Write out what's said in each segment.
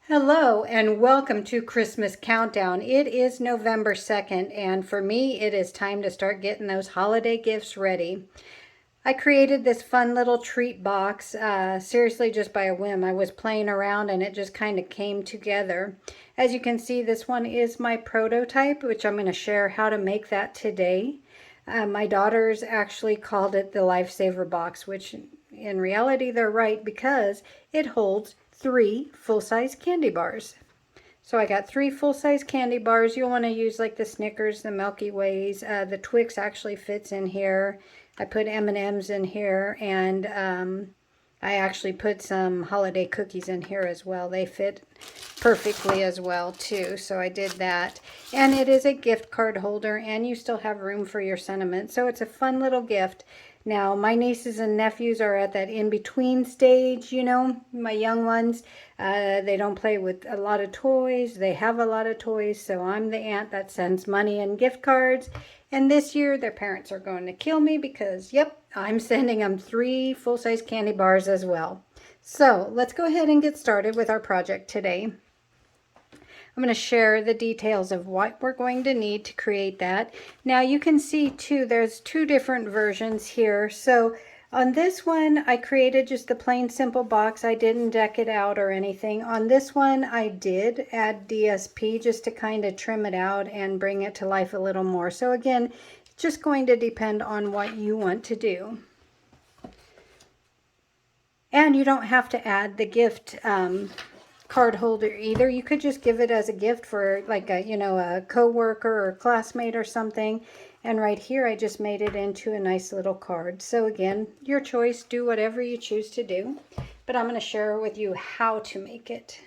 Hello and welcome to Christmas Countdown. It is November 2nd, and for me it is time to start getting those holiday gifts ready. I created this fun little treat box, seriously just by a whim. I was playing around and it just kind of came together. As you can see, this one is my prototype, which I'm going to share how to make that today. My daughters actually called it the Lifesaver Box, which in reality they're right because it holds 3 full-size candy bars. So I got 3 full-size candy bars. You'll want to use like the Snickers, the Milky Ways. The Twix actually fits in here. I put M&Ms in here, and I actually put some holiday cookies in here as well. They fit perfectly as well too, so I did that. And it is a gift card holder, and you still have room for your sentiments, so it's a fun little gift. Now, my nieces and nephews are at that in-between stage, you know, my young ones. They don't play with a lot of toys. They have a lot of toys, so I'm the aunt that sends money and gift cards. And this year, their parents are going to kill me because, yep, I'm sending them 3 full-size candy bars as well. So let's go ahead and get started with our project today. I'm going to share the details of what we're going to need to create that. Now you can see too, there's 2 different versions here. So on this one, I created just the plain simple box. I didn't deck it out or anything. On this one, I did add DSP just to kind of trim it out and bring it to life a little more. So again, it's just going to depend on what you want to do. And you don't have to add the gift card holder either. You could just give it as a gift for like a, you know, a co-worker or classmate or something. And right here, I just made it into a nice little card. So again, your choice, do whatever you choose to do. But I'm going to share with you how to make it.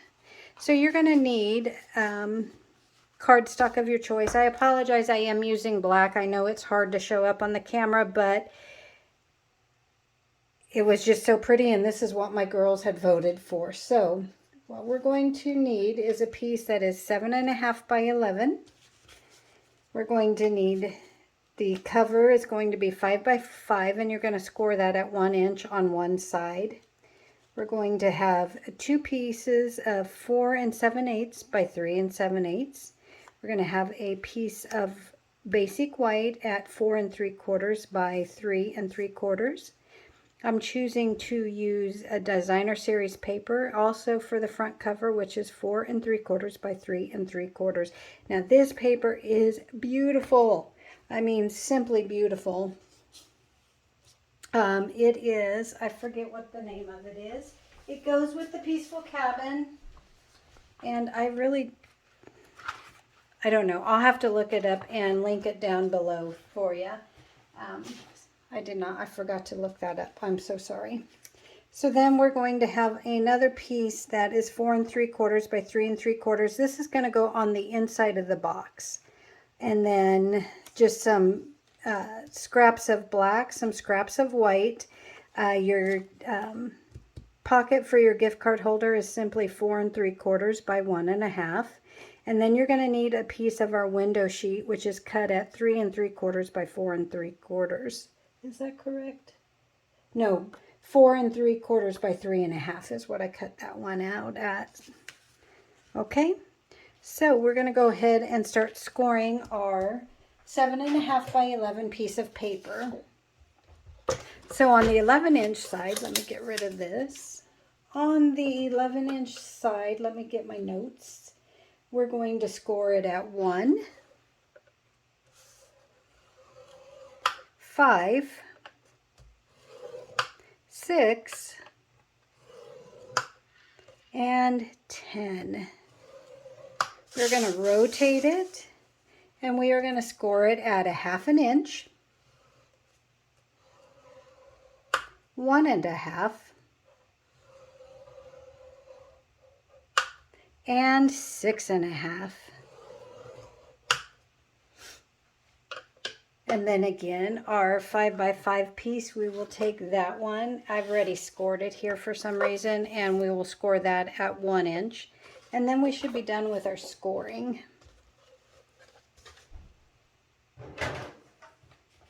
So you're going to need cardstock of your choice. I apologize, I am using black. I know it's hard to show up on the camera, but it was just so pretty, and this is what my girls had voted for. So what we're going to need is a piece that is 7.5 by 11. We're going to need the cover is going to be 5 by 5, and you're going to score that at 1 inch on one side. We're going to have 2 pieces of 4 7/8 by 3 7/8. We're going to have a piece of basic white at 4 3/4 by 3 3/4. I'm choosing to use a designer series paper also for the front cover, which is 4 3/4 by 3 3/4. Now this paper is beautiful. I mean, simply beautiful. It is, I forget what the name of it is. It goes with the Peaceful Cabin, and I don't know. I'll have to look it up and link it down below for you. I forgot to look that up. I'm so sorry. So then we're going to have another piece that is 4 3/4 by 3 3/4. This is going to go on the inside of the box. And then just some scraps of black, some scraps of white. Your pocket for your gift card holder is simply 4 3/4 by 1 1/2. And then you're going to need a piece of our window sheet, which is cut at 3 3/4 by 4 3/4. Is that correct? No, 4 3/4 by 3 1/2 is what I cut that one out at. Okay, so we're going to go ahead and start scoring our 7.5 by 11 piece of paper. So on the 11-inch side, let me get rid of this. On the 11-inch side, let me get my notes. We're going to score it at 1, 5, 6, and 10. We're going to rotate it, and we are going to score it at 1/2 inch, 1 1/2, and 6 1/2. And then again, our 5 by 5 piece, we will take that one. I've already scored it here for some reason, and we will score that at 1 inch. And then we should be done with our scoring.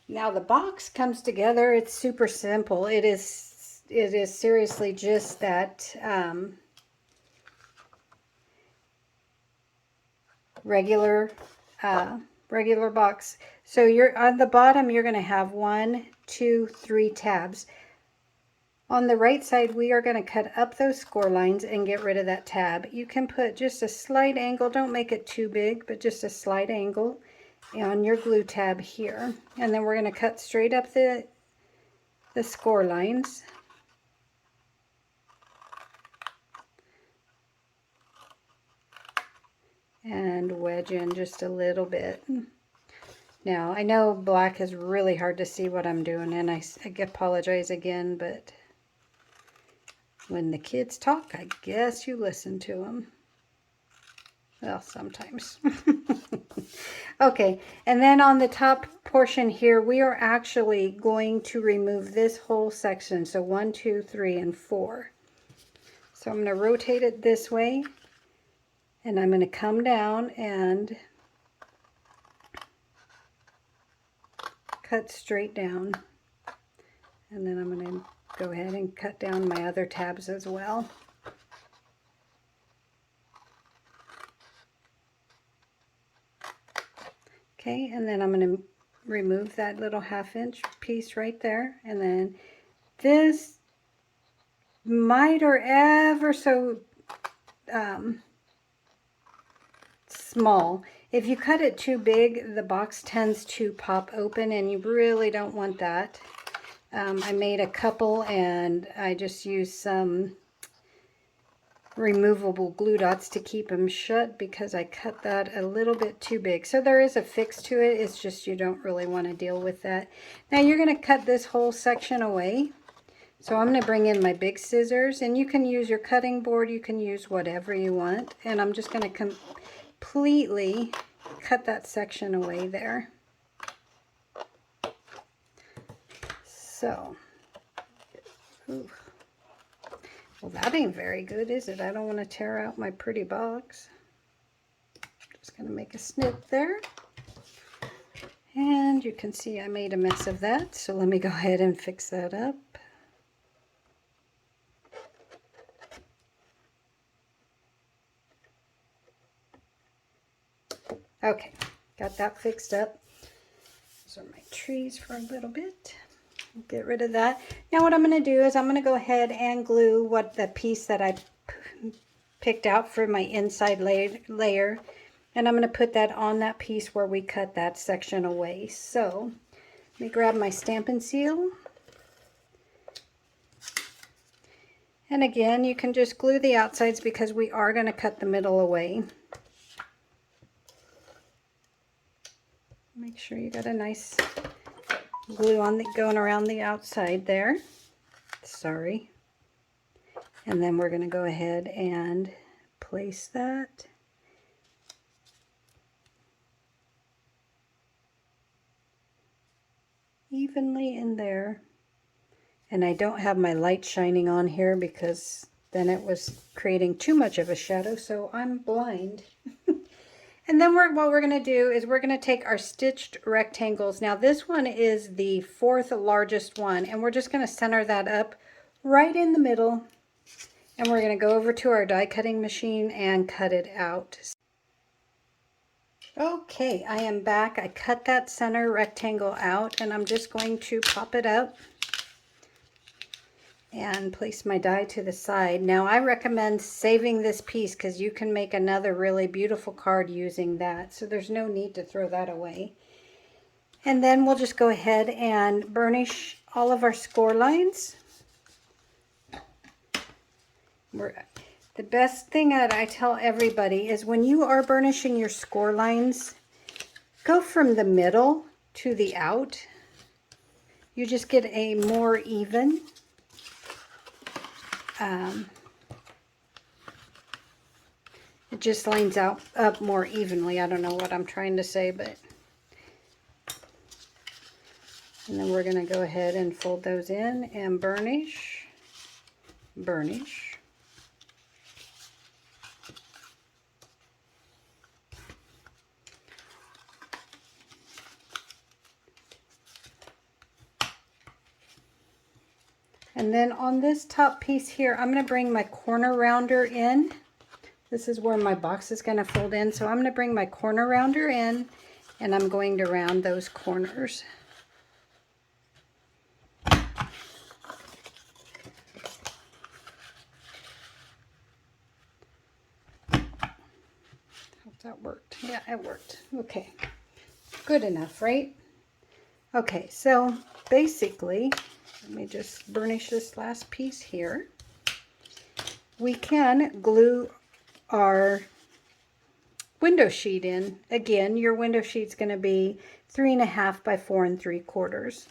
Now the box comes together. It's super simple. It is seriously just that regular regular box. So you're on the bottom, you're going to have 1, 2, 3 tabs. On the right side, we are going to cut up those score lines and get rid of that tab. You can put just a slight angle, don't make it too big, but just a slight angle on your glue tab here. And then we're going to cut straight up the score lines. And wedge in just a little bit. Now, I know black is really hard to see what I'm doing, and I apologize again, but when the kids talk, I guess you listen to them. Well, sometimes. Okay, and then on the top portion here, we are actually going to remove this whole section. So 1, 2, 3, and 4. So I'm going to rotate it this way, and I'm going to come down and cut straight down. And then I'm going to go ahead and cut down my other tabs as well. Okay, and then I'm going to remove that little 1/2 inch piece right there. And then this might or ever so small. If you cut it too big, the box tends to pop open, and you really don't want that. I made a couple, and I just used some removable glue dots to keep them shut because I cut that a little bit too big. So there is a fix to it. It's just you don't really want to deal with that. Now you're going to cut this whole section away. So I'm going to bring in my big scissors, and you can use your cutting board. You can use whatever you want. And I'm just going to completely cut that section away there. So, ooh. Well, that ain't very good, is it? I don't want to tear out my pretty box. Just going to make a snip there. And you can see I made a mess of that. So let me go ahead and fix that up. Okay, got that fixed up. Those are my trees for a little bit. Get rid of that. Now what I'm going to do is I'm going to go ahead and glue the piece that I picked out for my inside layer. And I'm going to put that on that piece where we cut that section away. So let me grab my Stampin' Seal. And again, you can just glue the outsides because we are going to cut the middle away. Make sure you got a nice glue on going around the outside there. Sorry. And then we're going to go ahead and place that. Evenly in there. And I don't have my light shining on here because then it was creating too much of a shadow, so I'm blind. And then what we're going to do is we're going to take our stitched rectangles. Now this one is the 4th largest one, and we're just going to center that up right in the middle. And we're going to go over to our die cutting machine and cut it out. Okay, I am back. I cut that center rectangle out, and I'm just going to pop it up and place my die to the side. Now I recommend saving this piece because you can make another really beautiful card using that. So there's no need to throw that away. And then we'll just go ahead and burnish all of our score lines. The best thing that I tell everybody is when you are burnishing your score lines, go from the middle to the out. You just get a more even it just lines up more evenly. I don't know what I'm trying to say, but and then we're going to go ahead and fold those in and burnish. And then on this top piece here, I'm going to bring my corner rounder in This is where my box is going to fold in. So I'm going to bring my corner rounder in, and I'm going to round those corners. Hope that worked. Yeah, it worked. Okay. Good enough, right? Okay, so basically, let me just burnish this last piece here. We can glue our window sheet in. Again, your window sheet's going to be 3.5 by 4 3/4.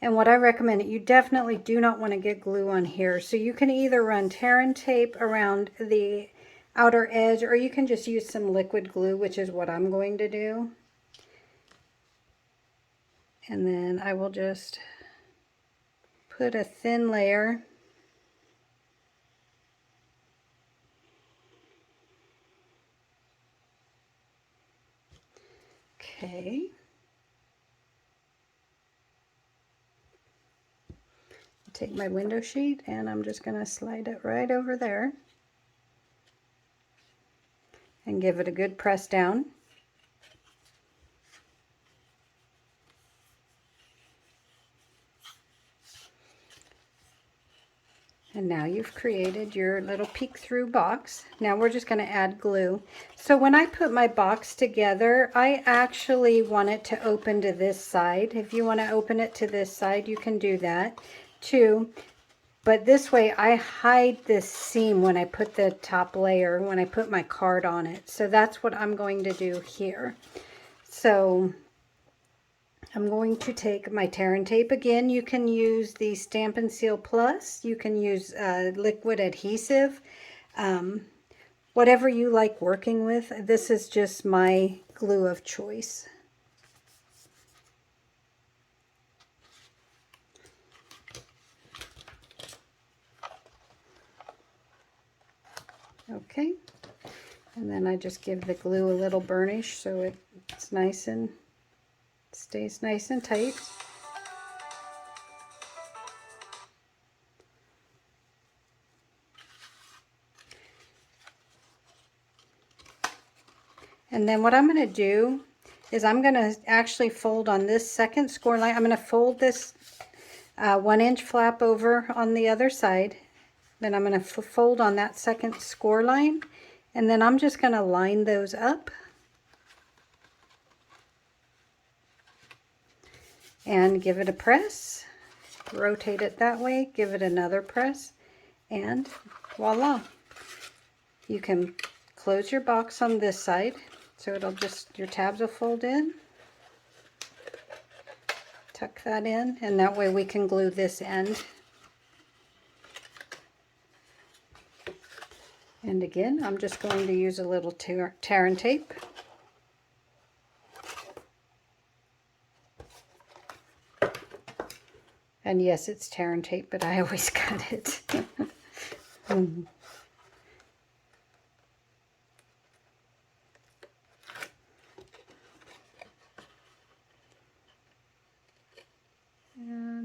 And what I recommend, you definitely do not want to get glue on here. So you can either run tear and tape around the outer edge, or you can just use some liquid glue, which is what I'm going to do. And then I will just put a thin layer. Okay. Take my window sheet and I'm just going to slide it right over there and give it a good press down. And now you've created your little peek through box. Now we're just going to add glue. So when I put my box together, I actually want it to open to this side. If you want to open it to this side, you can do that too. But this way I hide this seam when I put the top layer, when I put my card on it. So that's what I'm going to do here. So I'm going to take my tear and tape again. You can use the Stamp and Seal Plus. You can use liquid adhesive. Whatever you like working with. This is just my glue of choice. Okay. And then I just give the glue a little burnish so it's nice and stays nice and tight. And then what I'm going to do is I'm going to actually fold on this second score line. I'm going to fold this 1-inch flap over on the other side. Then I'm going to fold on that second score line. And then I'm just going to line those up. And give it a press. Rotate it that way. Give it another press. And voila. You can close your box on this side. So it'll just, your tabs will fold in. Tuck that in. And that way we can glue this end. And again, I'm just going to use a little tear and tape. And yes, it's tear and tape, but I always cut it. And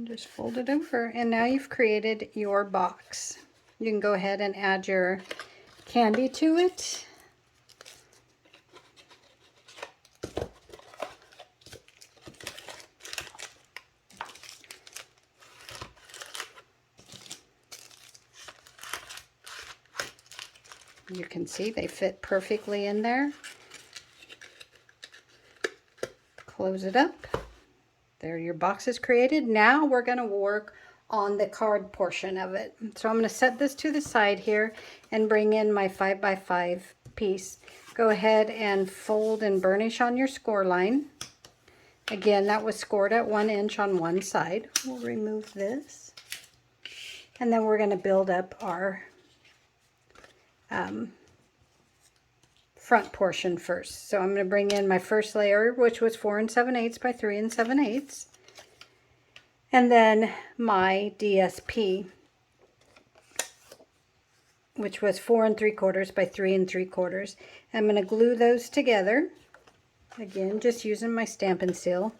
just fold it over. And now you've created your box. You can go ahead and add your candy to it. You can see they fit perfectly in there. Close it up. There, your box is created. Now we're going to work on the card portion of it. So I'm going to set this to the side here and bring in my 5x5 piece. Go ahead and fold and burnish on your score line. Again, that was scored at 1 inch on one side. We'll remove this. And then we're going to build up our front portion first. So I'm going to bring in my first layer, which was 4 7/8 by 3 7/8. And then my DSP, which was 4 3/4 by 3 3/4. I'm going to glue those together. Again, just using my Stamp and Seal.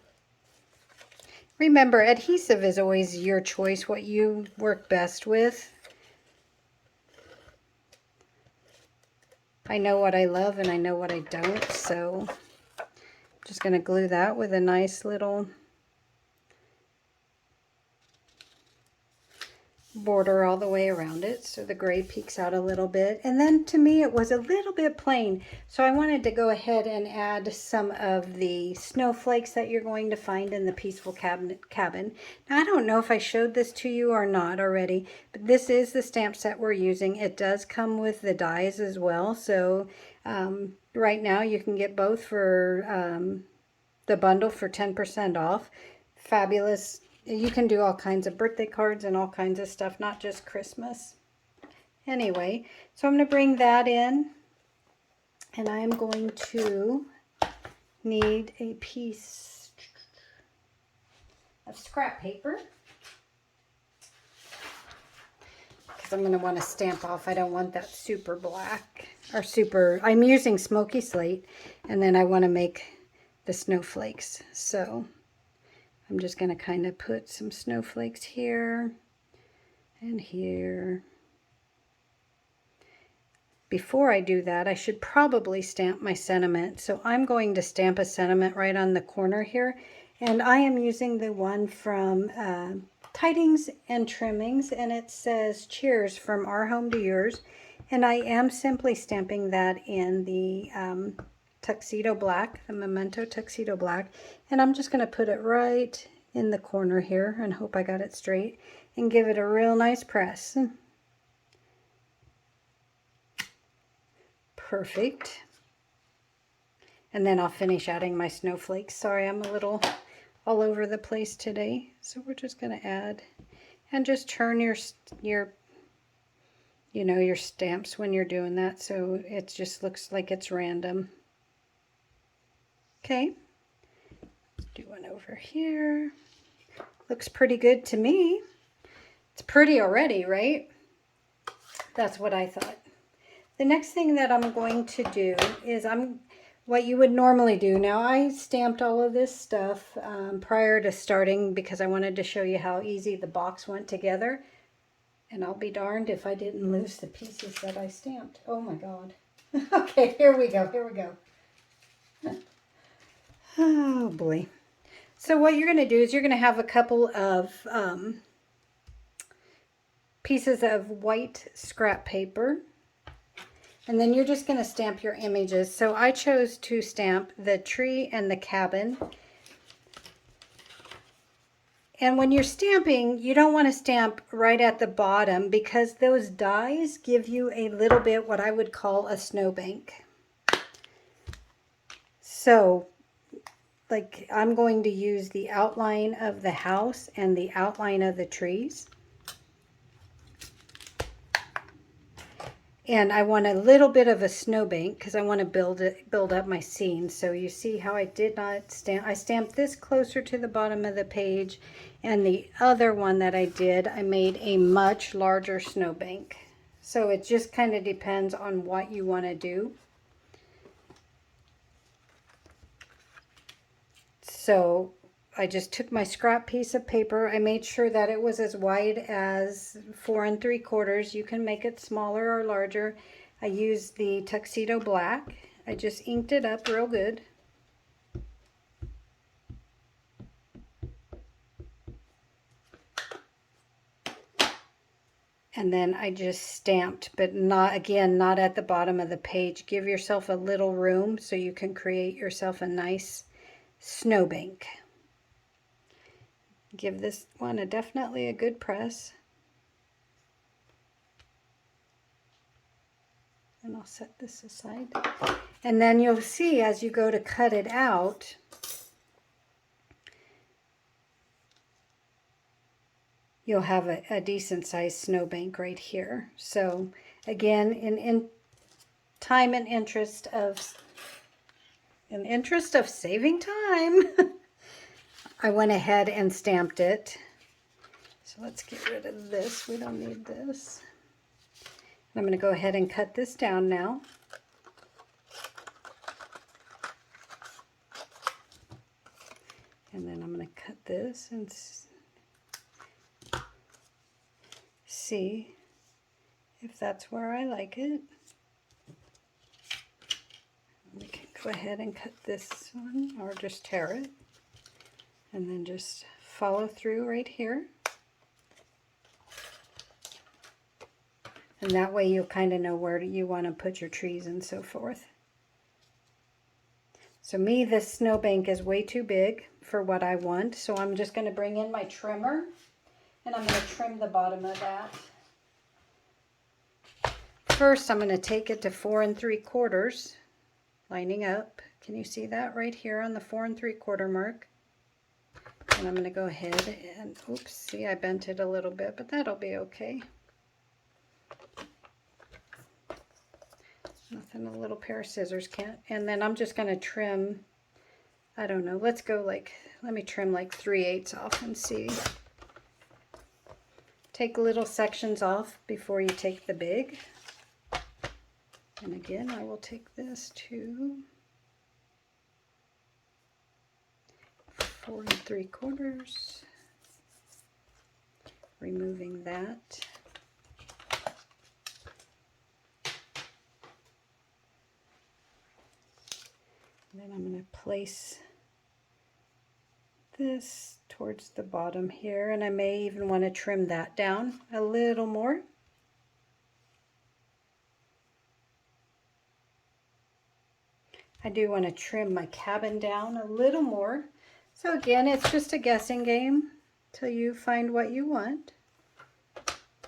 Remember, adhesive is always your choice, what you work best with. I know what I love and I know what I don't, so I'm just going to glue that with a nice little border all the way around it so the gray peeks out a little bit. And then to me it was a little bit plain, so I wanted to go ahead and add some of the snowflakes that you're going to find in the Peaceful Cabin. Now I don't know if I showed this to you or not already, but this is the stamp set we're using. It does come with the dies as well, so right now you can get both for the bundle for 10% off. Fabulous. You can do all kinds of birthday cards and all kinds of stuff, not just Christmas. Anyway, so I'm going to bring that in, and I'm going to need a piece of scrap paper because I'm going to want to stamp off. I don't want that super black or super, I'm using smoky slate, and then I want to make the snowflakes. So I'm just going to kind of put some snowflakes here and here. Before I do that, I should probably stamp my sentiment. So I'm going to stamp a sentiment right on the corner here. And I am using the one from Tidings and Trimmings, and it says, "Cheers from our home to yours." And I am simply stamping that in the tuxedo black, the Memento tuxedo black, and I'm just going to put it right in the corner here and hope I got it straight and give it a real nice press. Perfect. And then I'll finish adding my snowflakes. Sorry, I'm a little all over the place today, so we're just going to add and just turn your you know, your stamps when you're doing that, so it just looks like it's random. Okay, do one over here. Looks pretty good to me. It's pretty already, right? That's what I thought. The next thing that I'm going to do is what you would normally do. Now I stamped all of this stuff prior to starting because I wanted to show you how easy the box went together. And I'll be darned if I didn't lose the pieces that I stamped. Oh my God. Okay, here we go, here we go. Oh boy. So what you're going to do is you're going to have a couple of pieces of white scrap paper. And then you're just going to stamp your images. So I chose to stamp the tree and the cabin. And when you're stamping, you don't want to stamp right at the bottom because those dies give you a little bit what I would call a snowbank. So, like, I'm going to use the outline of the house and the outline of the trees. And I want a little bit of a snowbank because I want to build up my scene. So you see how I did not stamp. I stamped this closer to the bottom of the page, and the other one that I did, I made a much larger snowbank. So it just kind of depends on what you want to do. So I just took my scrap piece of paper. I made sure that it was as wide as 4 3/4. You can make it smaller or larger. I used the tuxedo black. I just inked it up real good. And then I just stamped, but not at the bottom of the page. Give yourself a little room so you can create yourself a nice snowbank. Give this one definitely a good press. And I'll set this aside. And then you'll see as you go to cut it out, you'll have a decent sized snowbank right here. So again, in time and interest of saving time, I went ahead and stamped it. So let's get rid of this. We don't need this. I'm going to go ahead and cut this down now. And then I'm going to cut this and see if that's where I like it. We can go ahead and cut this one, or just tear it, and then just follow through right here. And that way you'll kind of know where you want to put your trees and so forth. So me, this snowbank is way too big for what I want, so I'm just going to bring in my trimmer, and I'm going to trim the bottom of that. First, I'm going to take it to 4 3/4, lining up. Can you see that right here on the 4 3/4 mark? And I'm going to go ahead and, oops, see, I bent it a little bit, but that'll be okay. Nothing a little pair of scissors can't. And then I'm just going to trim, I don't know, let's go like, let me trim like 3/8 off and see. Take little sections off before you take the big. And again, I will take this to 4 3/4, removing that. And then I'm going to place this towards the bottom here, and I may even want to trim that down a little more. I do want to trim my cabin down a little more. So again, it's just a guessing game till you find what you want.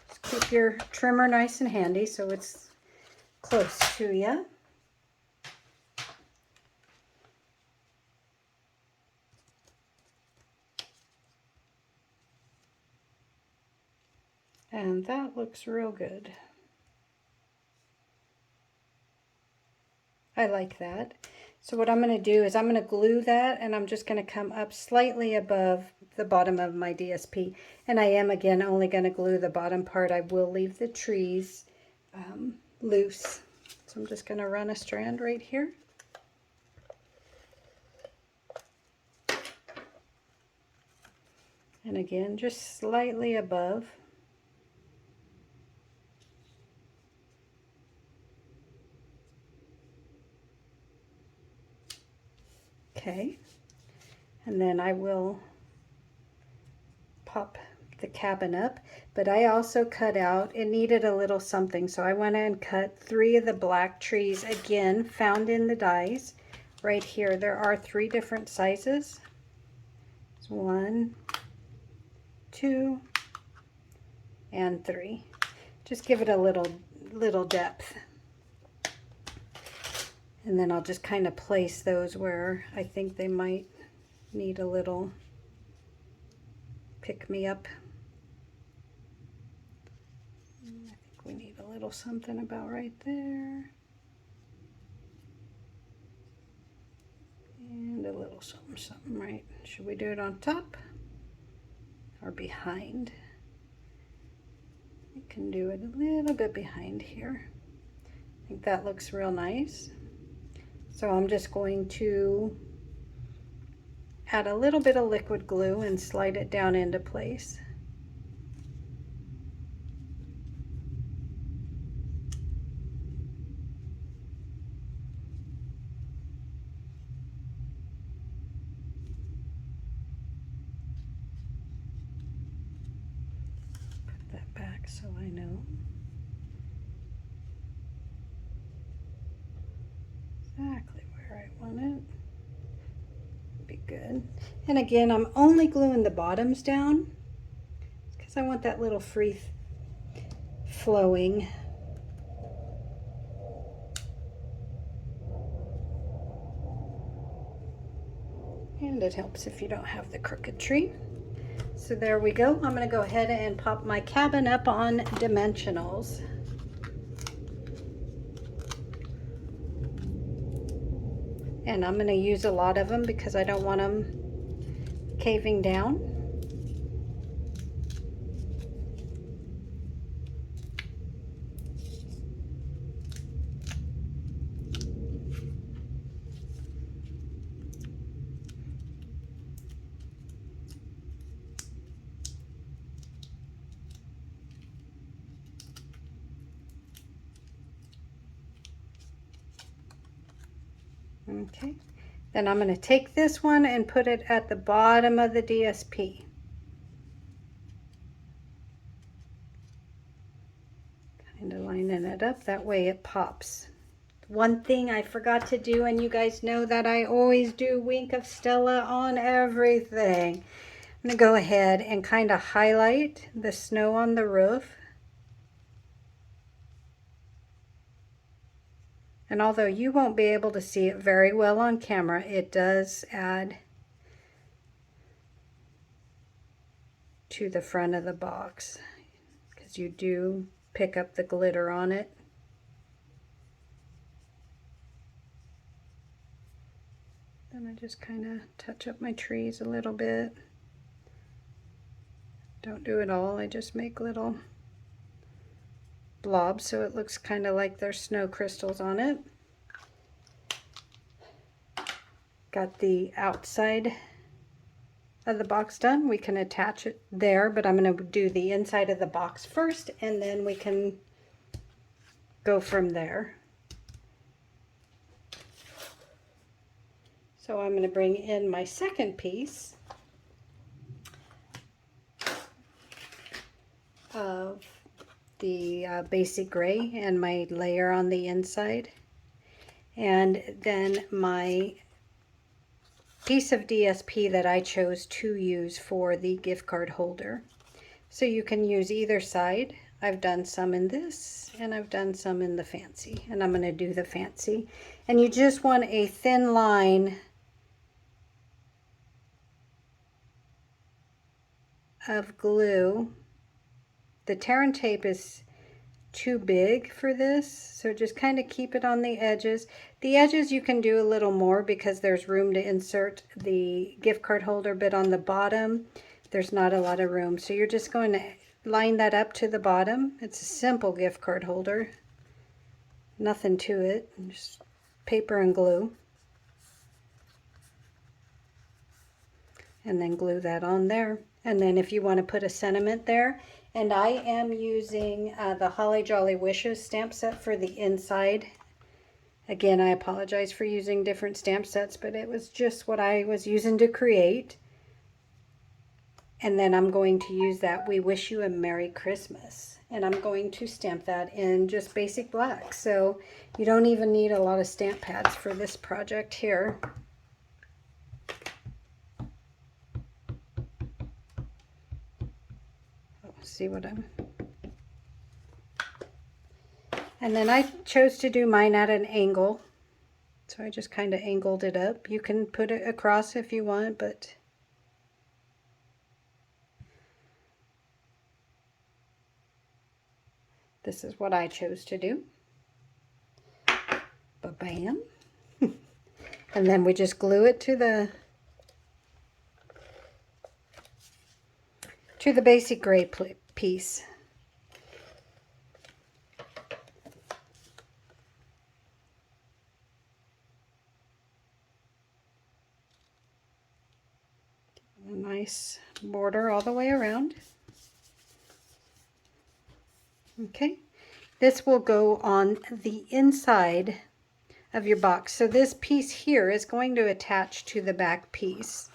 Just keep your trimmer nice and handy so it's close to you. And that looks real good. I like that. So what I'm going to do is I'm going to glue that, and I'm just going to come up slightly above the bottom of my DSP. And I am, again, only going to glue the bottom part. I will leave the trees loose. So I'm just going to run a strand right here. And again, just slightly above. Okay, and then I will pop the cabin up, but I also cut out, it needed a little something, so I went and cut 3 of the black trees, again, found in the dies. Right here, there are 3 different sizes. 1, 2, and 3. Just give it a little depth. And then I'll just kind of place those where I think they might need a little pick-me-up. I think we need a little something about right there. And a little something, something, right? Should we do it on top or behind? We can do it a little bit behind here. I think that looks real nice. So I'm just going to add a little bit of liquid glue and slide it down into place. Put that back so I know. Exactly where I want it. Be good. And again, I'm only gluing the bottoms down because I want that little free flowing. And it helps if you don't have the crooked tree. So there we go. I'm going to go ahead and pop my cabin up on dimensionals. And I'm going to use a lot of them because I don't want them caving down. Okay, then I'm going to take this one and put it at the bottom of the DSP. Kind of lining it up, that way it pops. One thing I forgot to do, and you guys know that I always do Wink of Stella on everything. I'm going to go ahead and kind of highlight the snow on the roof. And although you won't be able to see it very well on camera, it does add to the front of the box because you do pick up the glitter on it. Then I just kind of touch up my trees a little bit. Don't do it all, I just make little blobs so it looks kind of like there's snow crystals on it. Got the outside of the box done. We can attach it there, but I'm going to do the inside of the box first, and then we can go from there. So I'm going to bring in my second piece of the basic gray and my layer on the inside, and then my piece of DSP that I chose to use for the gift card holder. So you can use either side. I've done some in this and I've done some in the fancy, and I'm going to do the fancy. And you just want a thin line of glue. The tear and tape is too big for this, so just kind of keep it on the edges. The edges you can do a little more because there's room to insert the gift card holder, but on the bottom there's not a lot of room, so you're just going to line that up to the bottom. It's a simple gift card holder, nothing to it, just paper and glue, and then glue that on there. And then if you want to put a sentiment there, and I am using the Holly Jolly Wishes stamp set for the inside. Again, I apologize for using different stamp sets, but it was just what I was using to create. And then I'm going to use that We Wish You a Merry Christmas. And I'm going to stamp that in just basic black. So you don't even need a lot of stamp pads for this project here. See what I'm... And then I chose to do mine at an angle, so I just kind of angled it up. You can put it across if you want, but this is what I chose to do. Ba-bam. And then we just glue it to the basic gray piece. A nice border all the way around. Okay, this will go on the inside of your box. So this piece here is going to attach to the back piece.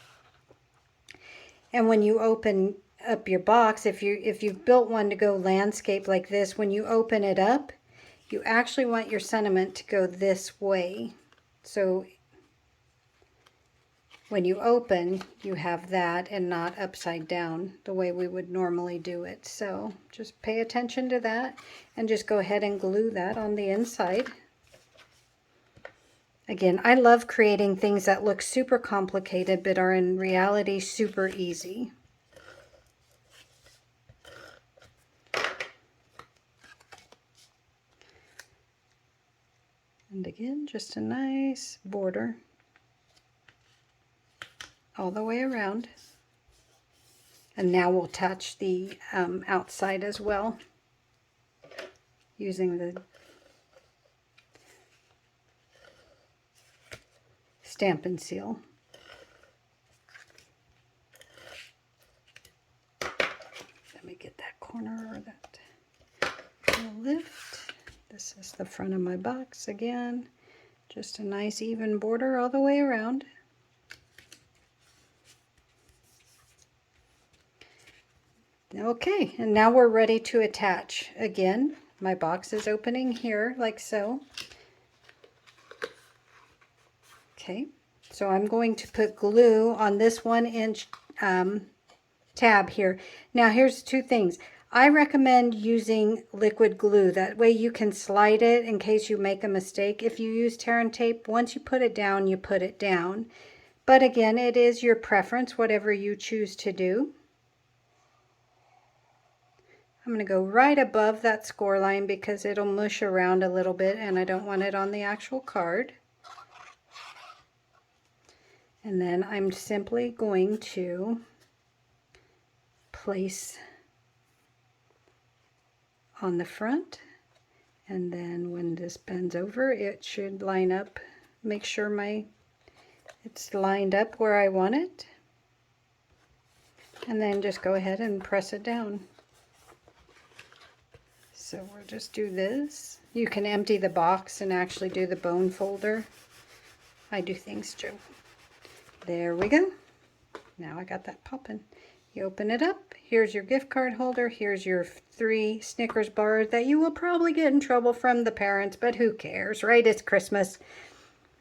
And when you open up your box, if you've built one to go landscape like this, when you open it up, you actually want your sentiment to go this way. So when you open, you have that and not upside down the way we would normally do it. So just pay attention to that and just go ahead and glue that on the inside. Again, I love creating things that look super complicated but are in reality super easy. And again, just a nice border all the way around. And now we'll touch the outside as well using the Stampin' Seal. Let me get that corner or that lift. This is the front of my box again. Just a nice even border all the way around. Okay, and now we're ready to attach. Again, my box is opening here like so. Okay, so I'm going to put glue on this 1-inch tab here. Now here's two things. I recommend using liquid glue. That way you can slide it in case you make a mistake. If you use tear and tape, once you put it down, you put it down. But again, it is your preference, whatever you choose to do. I'm going to go right above that score line because it'll mush around a little bit and I don't want it on the actual card. And then I'm simply going to place on the front, and then when this bends over, it should line up. Make sure it's lined up where I want it, and then just go ahead and press it down. So we'll just do this. You can empty the box and actually do the bone folder. I do things too. There we go. Now I got that popping. You open it up. Here's your gift card holder. Here's your 3 Snickers bars that you will probably get in trouble from the parents, but who cares, right? It's Christmas.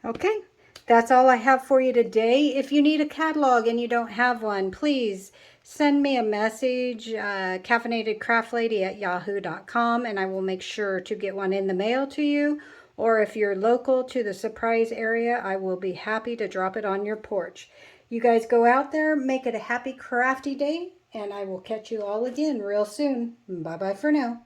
Okay, that's all I have for you today. If you need a catalog and you don't have one, please send me a message, caffeinatedcraftlady@yahoo.com, and I will make sure to get one in the mail to you. Or if you're local to the Surprise area, I will be happy to drop it on your porch. You guys go out there, make it a happy crafty day, and I will catch you all again real soon. Bye-bye for now.